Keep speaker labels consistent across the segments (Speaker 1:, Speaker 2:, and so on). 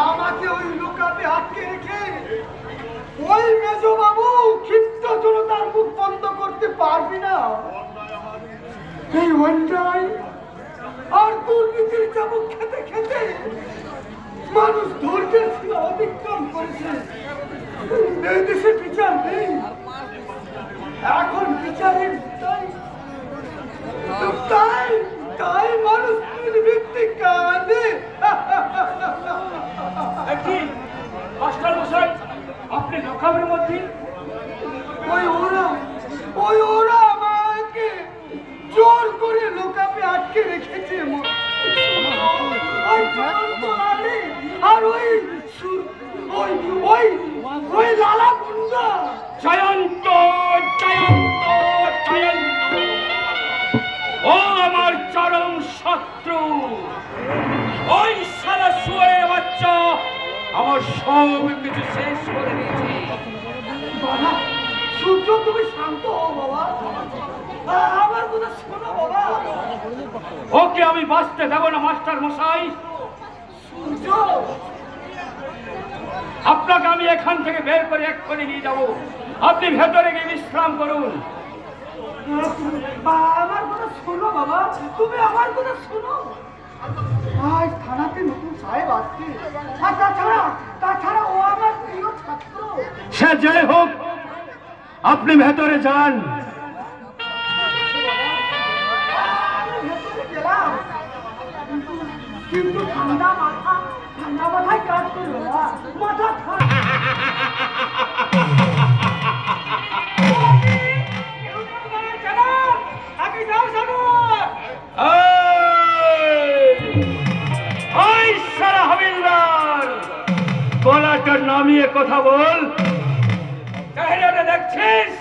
Speaker 1: আমাকে ওই লোকাতে আটকে রেখে ওই মেজবাবু ক্ষিপ্ত জনতার মুখ বন্ধ করতে পারবি না। এই অন্যায় আর দুর্নীতির চাবুক খেতে খেতে মানুষ ধৈর্যের সীমা অতিক্রম করেছে। এই দেশে বিচার নেই, এখন বিচারের তাই তাই মানুষ নির্বৃত্তি কাঁদে।
Speaker 2: মাস্টার মশাই, আপনি লকাপের মধ্যে?
Speaker 1: ওই ওরা আমাকে জোর করে লোকাপে আটকে রেখেছে। আর ওই লালা গুন্ডা
Speaker 2: জয়ন্ত জয়ন্ত জয়ন্ত, ও আমার চরম শত্রু। ওই সারা শুয়ারের বাচ্চা আমার সব কিছু শেষ করে দিয়েছে।
Speaker 1: বাবা সূর্য, তুমি শান্ত হও বাবা, আমার কথা শোনো বাবা।
Speaker 2: ওকে আমি বাঁচতে দেব না মাস্টার মশাই।
Speaker 1: সূর্য,
Speaker 2: আপনাকে আমি এখান থেকে বের করে এক্ষুনি নিয়ে যাব। আপনি ভেতরে গিয়ে বিশ্রাম করুন।
Speaker 1: আমার কথা শোনো বাবা, তুমি আমার কথা শোনো। আজ থানাতে নতুন সাহেব আসছে, আর তাছাড়া ও আমার প্রিয় ছাত্র।
Speaker 2: সে যাই হোক, আপনি ভেতরে যান।
Speaker 1: গেলাম, কিন্তু ঠান্ডা মাথায় কাজ করলো না, মাথা
Speaker 2: গলাটা নামিয়ে কথা বল। দেখছিস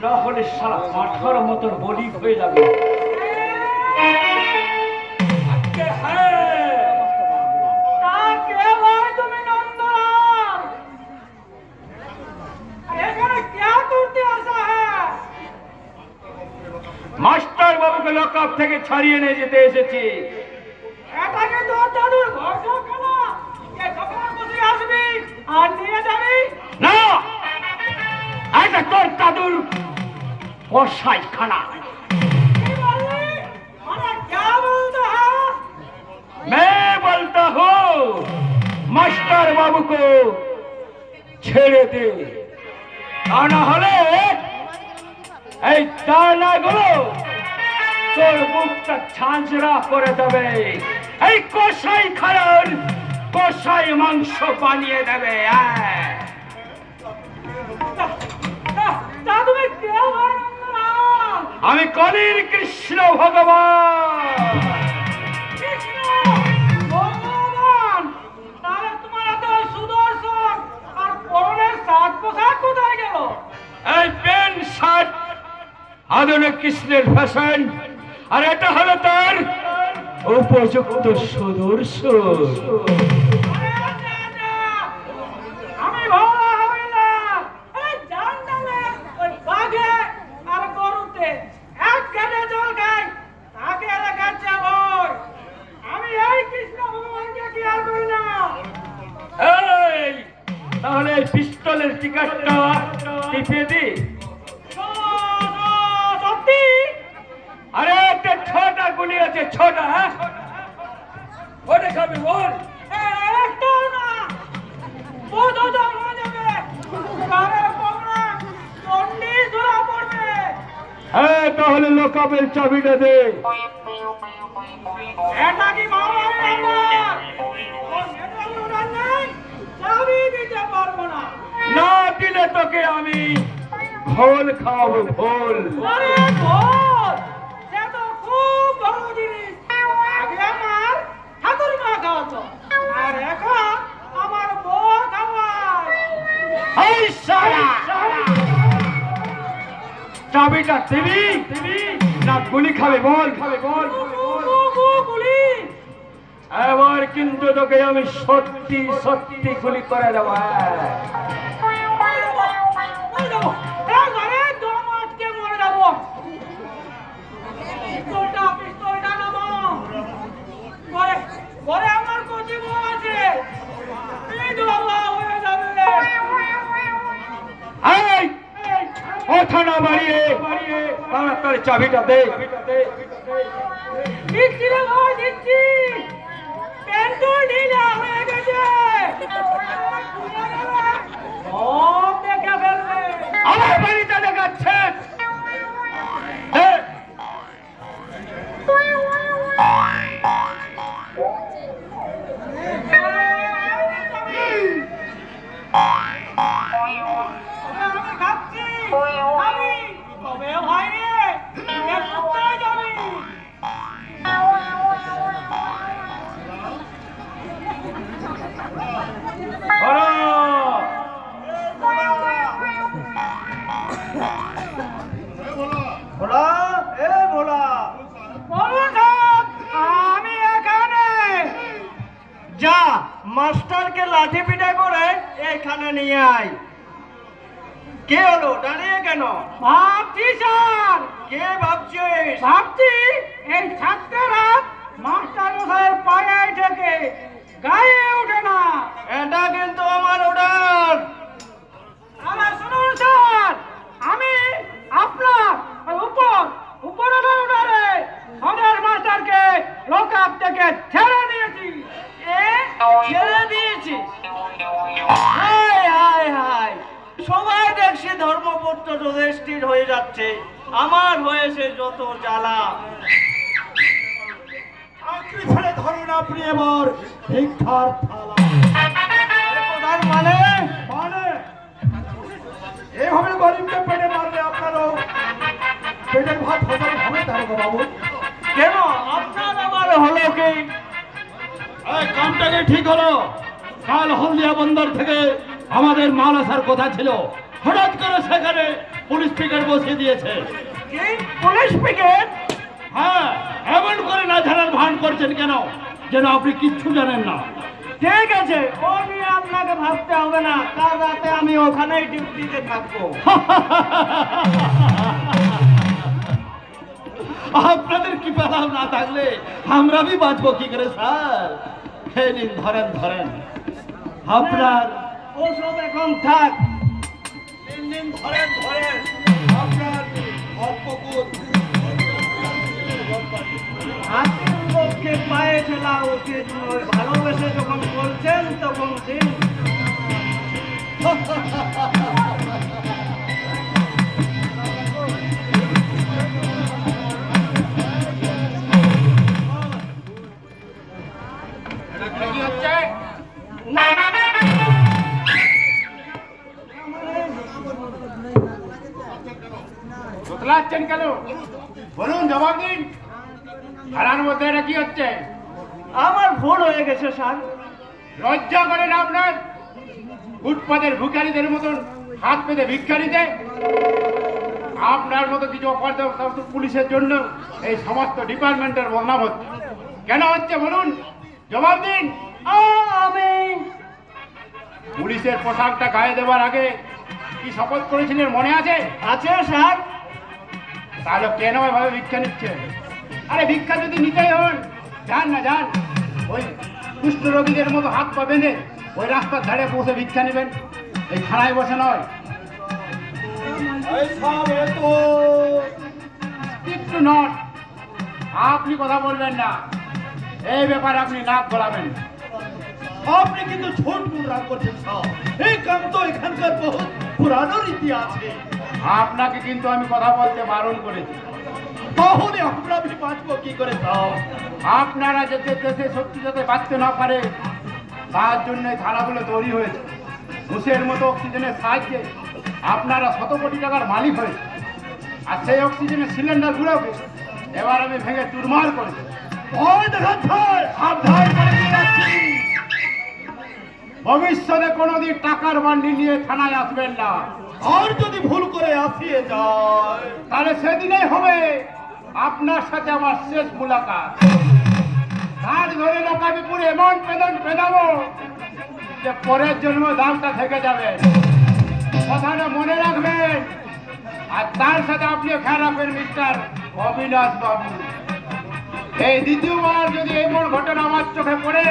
Speaker 2: না হলে সারা পাঠার মতন বলি হয়ে যাবে। মাস্টার বাবুকে লকআপ থেকে ছাড়িয়ে নিয়ে যেতে এসেছি। না, এটা তোর দাদুর কসাই খানা। मैं बोलता हूँ मास्टर बाबू को ছেড়ে দে, তা না হলে এই দানাগুলো তোর বুকটা ঝাঁঝরা করে দেবে। এই কসাই খানার কসাই মাংস বানিয়ে দেবে। আমি কলির কৃষ্ণ ভগবান। এই প্যান্ট শার্ট আধুনিক কৃষ্ণের ফ্যাশন, আর এটা হলো তার উপযুক্ত সুদর্শন। তাহলে পিস্তলের টিকারটা টিপে দি। আরে একটা ছোটা গুলি আছে, ছোটা। হ্যাঁ, ওটা খাবি বল। হ্যাঁ, তাহলে লোকাপের চাবিটা দে। এটা কি না দিলে তোকে আমি ভোল খাওয়াবো, ভোল। চাবিটা দিবি না গুলি খাবে বল? এবার কিন্তু তোকে আমি সত্যি সত্যি গুলি করে দেবো।
Speaker 1: পরে আমরা
Speaker 2: কথা না বাড়িয়ে তাড়াতাড়ি চাবিটা দে।
Speaker 1: দিচ্ছি রে ভাই, দিচ্ছি। পেন্টুল ঢিলা হয়ে গেছে। সব দেখে ফেলবে।
Speaker 2: আমার বাড়িতে দেখাচ্ছেন? দে।
Speaker 1: আমি খাচ্ছি। আমি তবে ভাই রে, তুই কোথায় যাবি?
Speaker 2: বলো।
Speaker 1: ভোলা, এ ভোলা। বলুন সাহেব, আমি এখানে। যা, মাস্টারকে লাঠি পিটা করে এখানে নিয়ে আয়। কে হলো, দাঁড়িয়ে কেন? ভাবছি স্যার। কে ভাবছিস? ভাবছি এই ছাত্ররা মাস্টার মশাইয়ের পায়ে থেকে গায়ে ওঠে না। এটা কিন্তু আমার অর্ডার। আরে শুনুন স্যার, আমি আপনার উপরের অর্ডারে সদর মাস্টারকে লকআপ থেকে ছেড়ে দিয়েছি। ছেড়ে দিয়েছিস? হায় হায় হায়, সবাই দেখছি ধর্মপুত্র যুধিষ্ঠির হয়ে যাচ্ছে, আমার হয়েছে যত জ্বালা।
Speaker 3: চাকরি ছেড়ে ধরুন আপনি এবার ভিক্ষার থালা।
Speaker 1: তার মানে
Speaker 3: মানে এভাবে গরিবকে পেটে মারলে আপনারও পেটের ভাত হজম হবে দারোগা বাবু।
Speaker 1: কেন আপনার আমার হলো কি?
Speaker 3: এই কামটাকে ঠিক হলো। কাল হলদিয়া বন্দর থেকে আমাদের মাল আসার কথা ছিল, হঠাৎ করে সেখানে পুলিশ পিকেট বসিয়ে দিয়েছে।
Speaker 1: কি পুলিশ পিকেট?
Speaker 3: হ্যাঁ, এমন করে না জানার ভান করছেন কেন, যেন আপনি কিচ্ছু জানেন না।
Speaker 1: ঠিক আছে, ও নিয়ে আপনাকে ভাবতে হবে না, কাল রাতে আমি ওখানেই ডিউটিতে থাকবো।
Speaker 3: আপনাদের কি পেলাম না থাকলে আমরা বি বাঁচবো কি করে স্যার? এই নিন, ধরেন ধরেন আপনার।
Speaker 1: ওসব এখন থাক।
Speaker 3: নিন ধরেন ধরেন আপনার অল্পকুত।
Speaker 1: হাতের পক্ষে পায়ে ফেলা উচিত নয়, ভালোবেসে যখন বলছেন তখন দিন।
Speaker 2: কি হচ্ছে? তোতলাচ্ছেন কেন? বলুন, জবাব দিন। থানার মধ্যে এটা কি হচ্ছে?
Speaker 1: আমার ভুল হয়ে গেছে স্যার।
Speaker 2: লজ্জা করে না আপনার? ফুটপাতের ভিখারিদের মতন হাত পেতে ভিক্ষা নিতে? আপনার মতো কিছু অপরাধ পুলিশের জন্য এই সমস্ত ডিপার্টমেন্টের বদনাম হচ্ছে। কেন হচ্ছে বলুন, জবাব দিন।
Speaker 1: আমি
Speaker 2: পুলিশের পোশাকটা গায়ে দেওয়ার আগে কি শপথ করেছিলেন মনে আছে?
Speaker 1: আছে স্যার।
Speaker 2: তাহলে কেন এভাবে ভিক্ষা নিচ্ছে? আরে ভিক্ষা যদি নিতেই হন, যান না যান, ওই কুষ্ঠ রোগীদের মতো হাত পা বেঁধে ওই রাস্তার ধারে বসে ভিক্ষা নেবেন, এই থানায় বসে নয়।
Speaker 3: এই সব এত
Speaker 2: একটু নট, আপনি কথা বলবেন না, এই ব্যাপারে আপনি নাক গলাবেন।
Speaker 3: আপনি কিন্তু ছোট রাগ করছেন সব। এই কাম তো এখানকার বহুত পুরানো রীতি আছে।
Speaker 2: আপনাকে কিন্তু আমি কথা বলতে বারণ করেছি।
Speaker 3: তাহলে আমরা ভি বাঁচবো কি করে সব?
Speaker 2: আপনারা যাতে দেশে সত্যি যাতে বাঁচতে না পারে তার জন্য ধারাগুলো তৈরি হয়েছে। ঘুষের মতো অক্সিজেনের সাহায্যে আপনারা শত কোটি টাকার মালিক হয়েছে, আর সেই অক্সিজেনের সিলিন্ডারগুলোকে এবার আমি ভেঙে চুরমার করেছি।
Speaker 3: ভয় দেখাচ্ছে,
Speaker 2: সাবধান করে দিয়ে যাচ্ছি, ভবিষ্যতে কোনোদিন টাকার বান্ডি নিয়ে থানায় আসবেন না।
Speaker 3: আর যদি ভুল করে আসিয়ে যায়
Speaker 2: তাহলে সেদিনেই হবে আপনার সাথে আমার শেষ মুলাকাত। ঘাট ধরে লোকাবিপুরে এমন বেদন পেদাবো যে পরের জন্ম দামটা থেকে যাবে, কথাটা মনে রাখবেন। আর তার সাথে আপনি খেয়াল রাখবেন মিস্টার অবিনাশ বাবু, এই দ্বিতীয়বার যদি এমন ঘটনা আমার চোখে পড়ে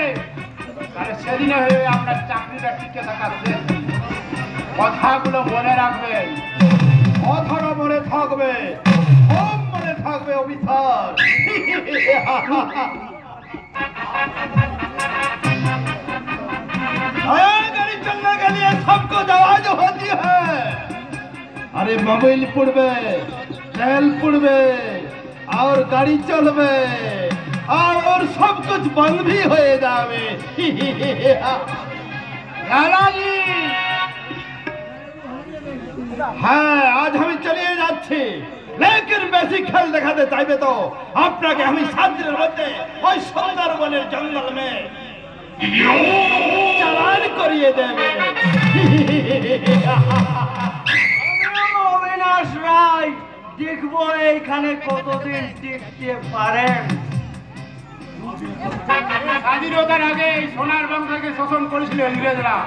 Speaker 2: তাহলে সেদিনে হয়ে আপনার চাকরিটা টিকে থাকা শেষ। কথাগুলো মনে রাখবেন।
Speaker 3: অথর থাকবে, সব মনে থাকবে অফিসার। गाड़ी चलने के लिए सबको आवाज होती है। अरे मोबाइल पुड़बे, तेल पुड़बे और गाड़ी चलबे और सब कुछ बंद भी हो जावे। लालाजी হ্যাঁ, আজ আমি চলিয়ে যাচ্ছি, লেকিন বেশি খেল দেখাতে চাইবে তো আপনাকে আমি 7 দিনের মধ্যে ওই সুন্দরবনের জঙ্গল মে চালান করিয়ে দেবে।
Speaker 1: অবিনাশ রায়, দেখবো এইখানে কতদিন টিকতে পারেন।
Speaker 2: স্বাধীনতার আগে এই সোনার বাংলাকে শোষণ করেছিল ইংরেজরা,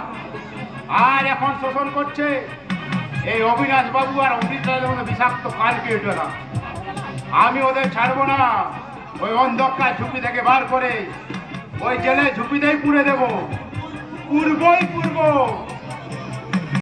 Speaker 2: আর এখন শোষণ করছে এই অবিনাশ বাবু আর অমৃত রাজের মতো বিষাক্ত কালপিটরা। আমি ওদের ছাড়বো না, ওই অন্ধকার ঝুঁকি থেকে বার করে ওই জেলে ঝুঁকিতেই পুড়ে দেবো, পুরবই পুরবো।